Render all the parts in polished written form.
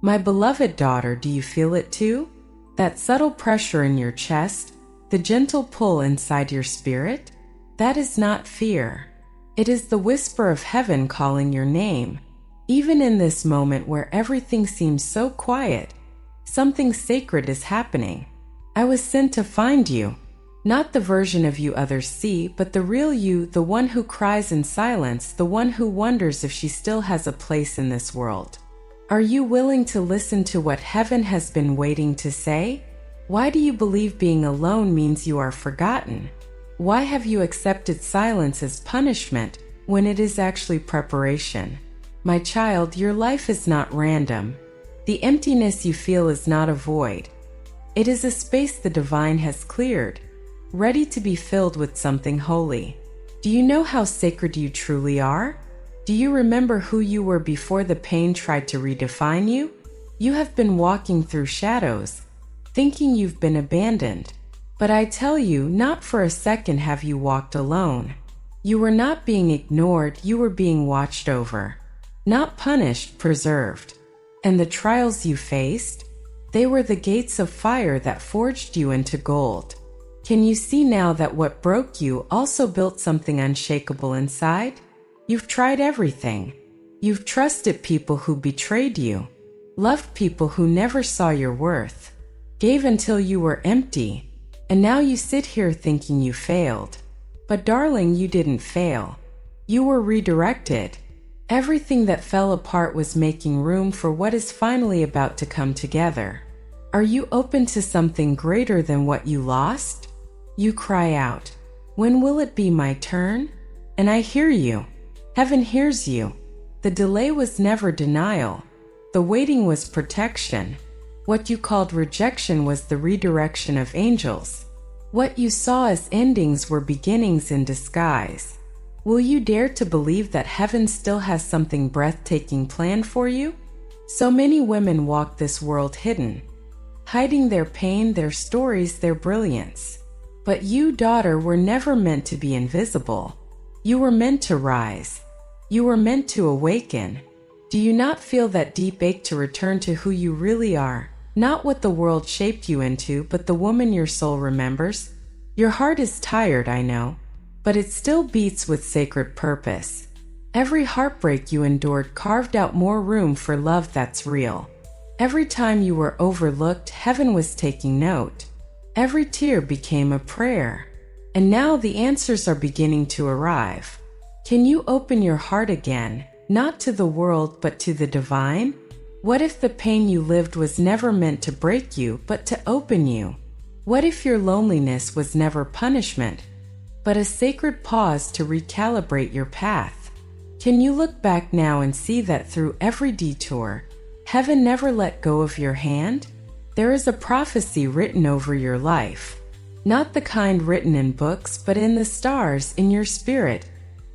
My beloved daughter, do you feel it too? That subtle pressure in your chest, the gentle pull inside your spirit? That is not fear. It is the whisper of heaven calling your name. Even in this moment where everything seems so quiet, something sacred is happening. I was sent to find you. Not the version of you others see, but the real you, the one who cries in silence, the one who wonders if she still has a place in this world. Are you willing to listen to what heaven has been waiting to say? Why do you believe being alone means you are forgotten? Why have you accepted silence as punishment when it is actually preparation? My child, your life is not random. The emptiness you feel is not a void. It is a space the divine has cleared, ready to be filled with something holy. Do you know how sacred you truly are? Do you remember who you were before the pain tried to redefine you? You have been walking through shadows, thinking you've been abandoned. But I tell you, not for a second have you walked alone. You were not being ignored, you were being watched over. Not punished, preserved. And the trials you faced? They were the gates of fire that forged you into gold. Can you see now that what broke you also built something unshakable inside? You've tried everything. You've trusted people who betrayed you, loved people who never saw your worth, gave until you were empty, and now you sit here thinking you failed. But darling, you didn't fail. You were redirected. Everything that fell apart was making room for what is finally about to come together. Are you open to something greater than what you lost? You cry out, when will it be my turn? And I hear you. Heaven hears you. The delay was never denial. The waiting was protection. What you called rejection was the redirection of angels. What you saw as endings were beginnings in disguise. Will you dare to believe that heaven still has something breathtaking planned for you? So many women walk this world hidden, hiding their pain, their stories, their brilliance. But you, daughter, were never meant to be invisible. You were meant to rise. You were meant to awaken. Do you not feel that deep ache to return to who you really are? Not what the world shaped you into, but the woman your soul remembers? Your heart is tired, I know, but it still beats with sacred purpose. Every heartbreak you endured carved out more room for love that's real. Every time you were overlooked, heaven was taking note. Every tear became a prayer. And now the answers are beginning to arrive. Can you open your heart again, not to the world but to the divine? What if the pain you lived was never meant to break you but to open you? What if your loneliness was never punishment, but a sacred pause to recalibrate your path? Can you look back now and see that through every detour, heaven never let go of your hand? There is a prophecy written over your life. Not the kind written in books, but in the stars, in your spirit,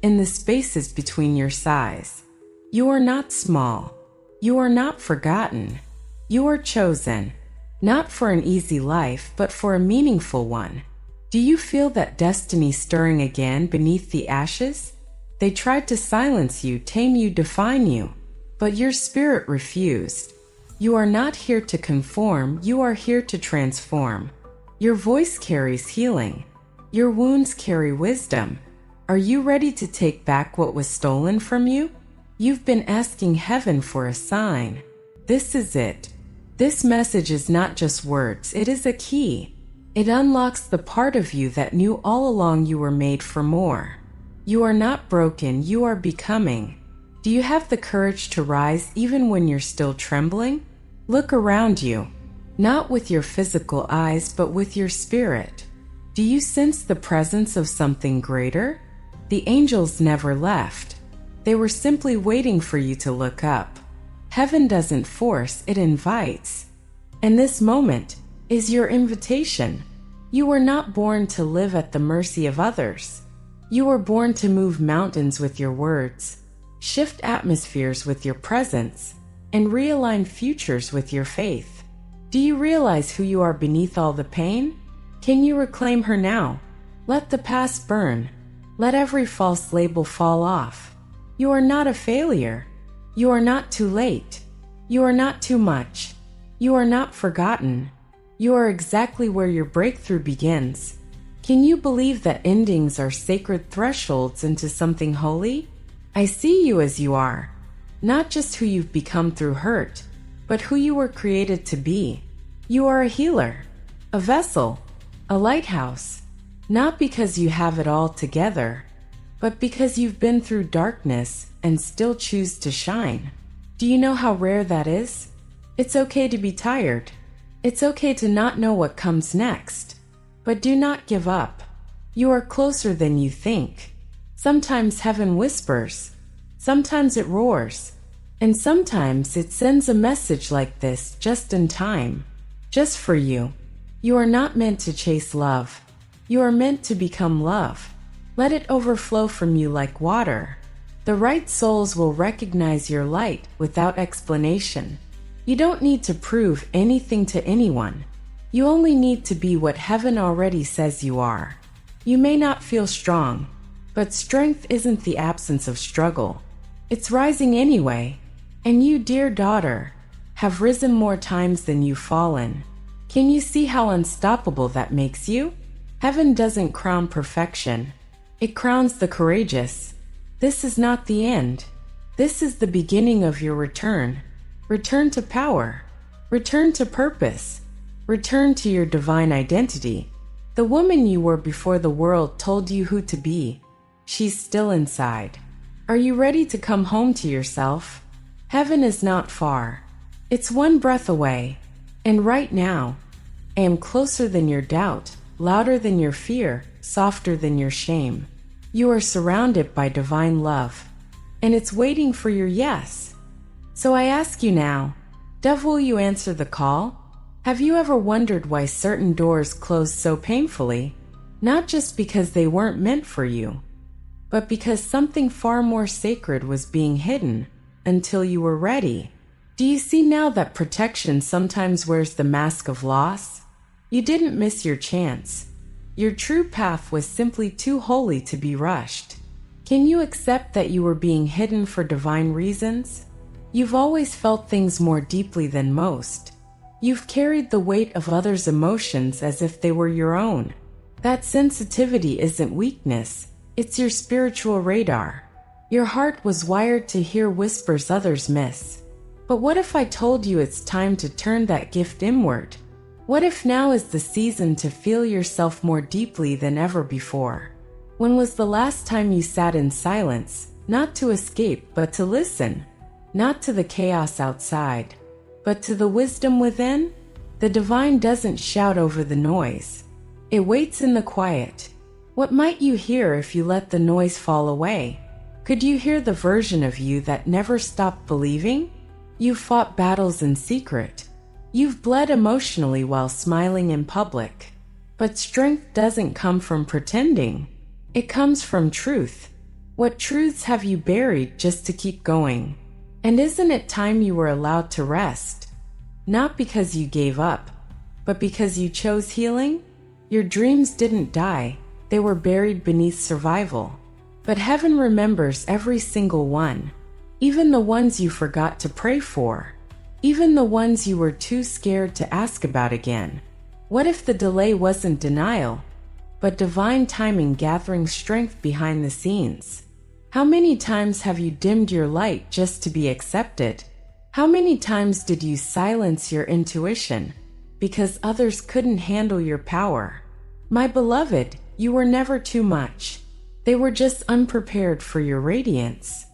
in the spaces between your sighs. You are not small. You are not forgotten. You are chosen, not for an easy life, but for a meaningful one. Do you feel that destiny stirring again beneath the ashes? They tried to silence you, tame you, define you, but your spirit refused. You are not here to conform, you are here to transform. Your voice carries healing. Your wounds carry wisdom. Are you ready to take back what was stolen from you? You've been asking heaven for a sign. This is it. This message is not just words, it is a key. It unlocks the part of you that knew all along you were made for more. You are not broken, you are becoming. Do you have the courage to rise even when you're still trembling? Look around you, not with your physical eyes, but with your spirit. Do you sense the presence of something greater? The angels never left. They were simply waiting for you to look up. Heaven doesn't force, it invites. And this moment is your invitation. You were not born to live at the mercy of others. You were born to move mountains with your words, shift atmospheres with your presence, and realign futures with your faith. Do you realize who you are beneath all the pain? Can you reclaim her now? Let the past burn. Let every false label fall off. You are not a failure. You are not too late. You are not too much. You are not forgotten. You are exactly where your breakthrough begins. Can you believe that endings are sacred thresholds into something holy? I see you as you are, not just who you've become through hurt, but who you were created to be. You are a healer, a vessel, a lighthouse, not because you have it all together, but because you've been through darkness and still choose to shine. Do you know how rare that is? It's okay to be tired. It's okay to not know what comes next. But do not give up. You are closer than you think. Sometimes heaven whispers. Sometimes it roars. And sometimes it sends a message like this just in time. Just for you. You are not meant to chase love. You are meant to become love. Let it overflow from you like water. The right souls will recognize your light without explanation. You don't need to prove anything to anyone. You only need to be what heaven already says you are. You may not feel strong, but strength isn't the absence of struggle. It's rising anyway. And you, dear daughter, have risen more times than you've fallen. Can you see how unstoppable that makes you? Heaven doesn't crown perfection. It crowns the courageous. This is not the end. This is the beginning of your return. Return to power. Return to purpose. Return to your divine identity. The woman you were before the world told you who to be. She's still inside. Are you ready to come home to yourself? Heaven is not far. It's one breath away. And right now, I am closer than your doubt, louder than your fear, softer than your shame. You are surrounded by divine love, and it's waiting for your yes. So I ask you now, dove, will you answer the call? Have you ever wondered why certain doors closed so painfully? Not just because they weren't meant for you, but because something far more sacred was being hidden until you were ready. Do you see now that protection sometimes wears the mask of loss? You didn't miss your chance. Your true path was simply too holy to be rushed. Can you accept that you were being hidden for divine reasons? You've always felt things more deeply than most. You've carried the weight of others' emotions as if they were your own. That sensitivity isn't weakness, it's your spiritual radar. Your heart was wired to hear whispers others miss. But what if I told you it's time to turn that gift inward? What if now is the season to feel yourself more deeply than ever before? When was the last time you sat in silence, not to escape but to listen? Not to the chaos outside, but to the wisdom within? The divine doesn't shout over the noise. It waits in the quiet. What might you hear if you let the noise fall away? Could you hear the version of you that never stopped believing? You've fought battles in secret. You've bled emotionally while smiling in public. But strength doesn't come from pretending. It comes from truth. What truths have you buried just to keep going? And isn't it time you were allowed to rest? Not because you gave up, but because you chose healing? Your dreams didn't die. They were buried beneath survival. But heaven remembers every single one. Even the ones you forgot to pray for. Even the ones you were too scared to ask about again. What if the delay wasn't denial, but divine timing gathering strength behind the scenes? How many times have you dimmed your light just to be accepted? How many times did you silence your intuition because others couldn't handle your power? My beloved, you were never too much. They were just unprepared for your radiance.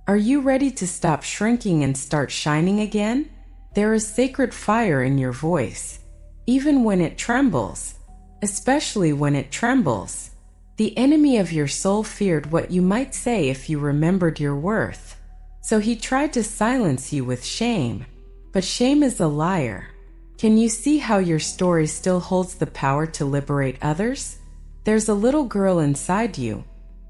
Are you ready to stop shrinking and start shining again? There is sacred fire in your voice, even when it trembles, especially when it trembles. The enemy of your soul feared what you might say if you remembered your worth. So he tried to silence you with shame. But shame is a liar. Can you see how your story still holds the power to liberate others? There's a little girl inside you,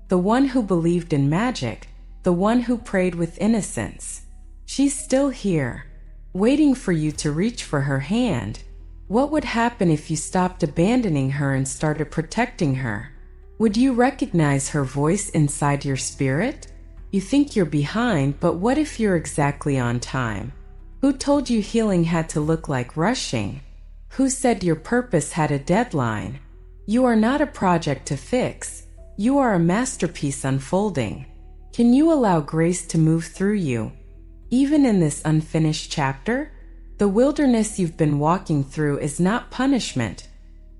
the one who believed in magic, the one who prayed with innocence. She's still here, waiting for you to reach for her hand. What would happen if you stopped abandoning her and started protecting her? Would you recognize her voice inside your spirit? You think you're behind, but what if you're exactly on time? Who told you healing had to look like rushing? Who said your purpose had a deadline? You are not a project to fix. You are a masterpiece unfolding. Can you allow grace to move through you? Even in this unfinished chapter, the wilderness you've been walking through is not punishment.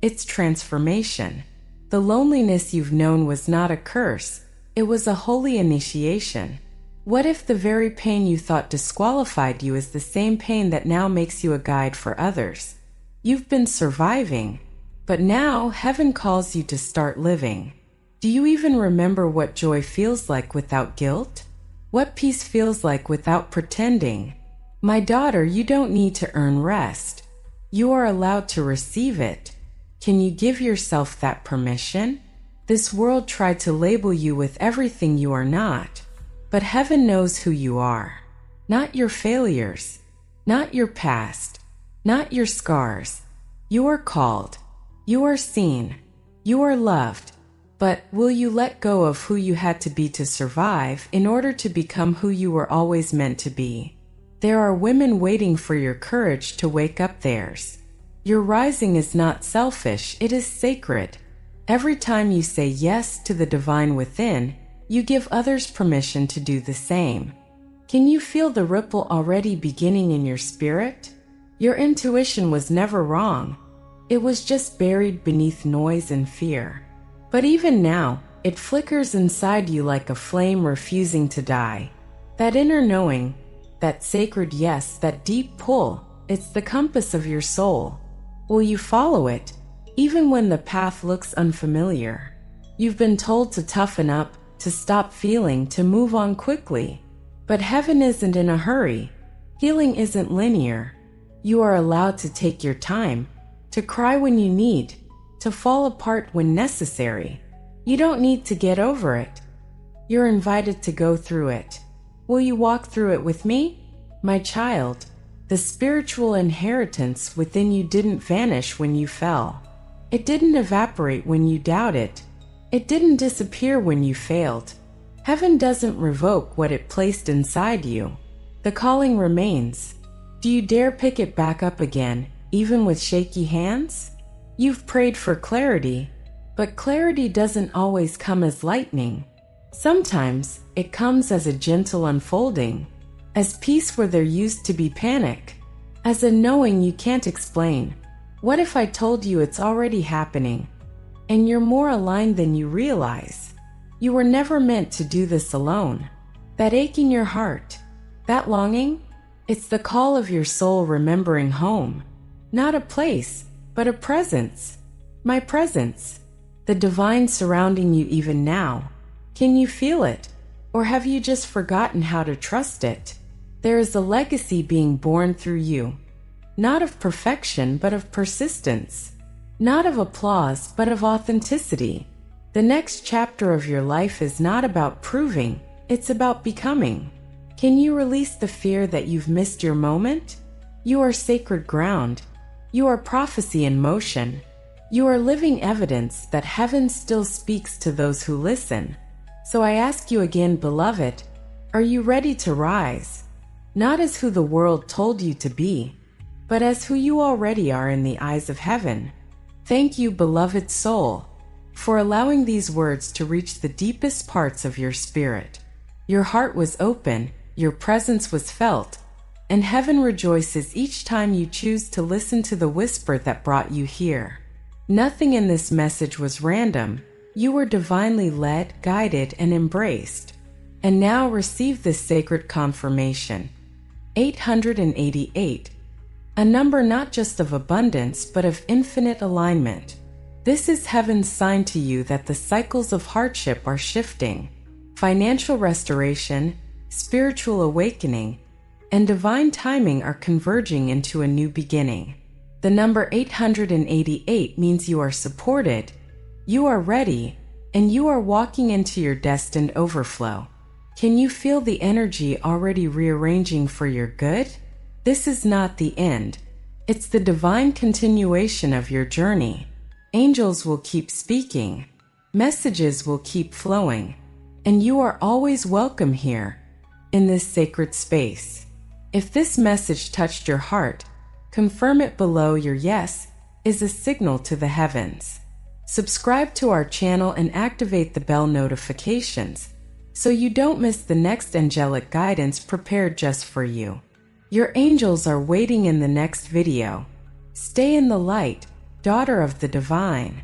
It's transformation. The loneliness you've known was not a curse. It was a holy initiation. What if the very pain you thought disqualified you is the same pain that now makes you a guide for others? You've been surviving, but now heaven calls you to start living. Do you even remember what joy feels like without guilt? What peace feels like without pretending? My daughter, you don't need to earn rest. You are allowed to receive it. Can you give yourself that permission? This world tried to label you with everything you are not, but heaven knows who you are. Not your failures, not your past, not your scars. You are called. You are seen. You are loved. But will you let go of who you had to be to survive in order to become who you were always meant to be? There are women waiting for your courage to wake up theirs. Your rising is not selfish, it is sacred. Every time you say yes to the divine within, you give others permission to do the same. Can you feel the ripple already beginning in your spirit? Your intuition was never wrong. It was just buried beneath noise and fear. But even now, it flickers inside you like a flame refusing to die. That inner knowing, that sacred yes, that deep pull, it's the compass of your soul. Will you follow it, even when the path looks unfamiliar? You've been told to toughen up, to stop feeling, to move on quickly. But heaven isn't in a hurry. Healing isn't linear. You are allowed to take your time, to cry when you need, to fall apart when necessary. You don't need to get over it. You're invited to go through it. Will you walk through it with me? My child, the spiritual inheritance within you didn't vanish when you fell. It didn't evaporate when you doubted. It didn't disappear when you failed. Heaven doesn't revoke what it placed inside you. The calling remains. Do you dare pick it back up again, even with shaky hands? You've prayed for clarity, but clarity doesn't always come as lightning. Sometimes it comes as a gentle unfolding, as peace where there used to be panic, as a knowing you can't explain. What if I told you it's already happening, and you're more aligned than you realize? You were never meant to do this alone. That ache in your heart, that longing, it's the call of your soul remembering home. Not a place, but a presence. My presence. The divine surrounding you even now. Can you feel it? Or have you just forgotten how to trust it? There is a legacy being born through you. Not of perfection, but of persistence. Not of applause, but of authenticity. The next chapter of your life is not about proving, it's about becoming. Can you release the fear that you've missed your moment? You are sacred ground. You are prophecy in motion. You are living evidence that heaven still speaks to those who listen. So I ask you again, beloved, are you ready to rise? Not as who the world told you to be, but as who you already are in the eyes of heaven. Thank you, beloved soul, for allowing these words to reach the deepest parts of your spirit. Your heart was open, your presence was felt, and heaven rejoices each time you choose to listen to the whisper that brought you here. Nothing in this message was random. You were divinely led, guided, and embraced. And now receive this sacred confirmation. 888. A number not just of abundance, but of infinite alignment. This is heaven's sign to you that the cycles of hardship are shifting. Financial restoration, spiritual awakening, and divine timing are converging into a new beginning. The number 888 means you are supported, you are ready, and you are walking into your destined overflow. Can you feel the energy already rearranging for your good? This is not the end. It's the divine continuation of your journey. Angels will keep speaking. Messages will keep flowing. And you are always welcome here, in this sacred space. If this message touched your heart, confirm it below. Your yes is a signal to the heavens. Subscribe to our channel and activate the bell notifications so you don't miss the next angelic guidance prepared just for you. Your angels are waiting in the next video. Stay in the light, daughter of the divine.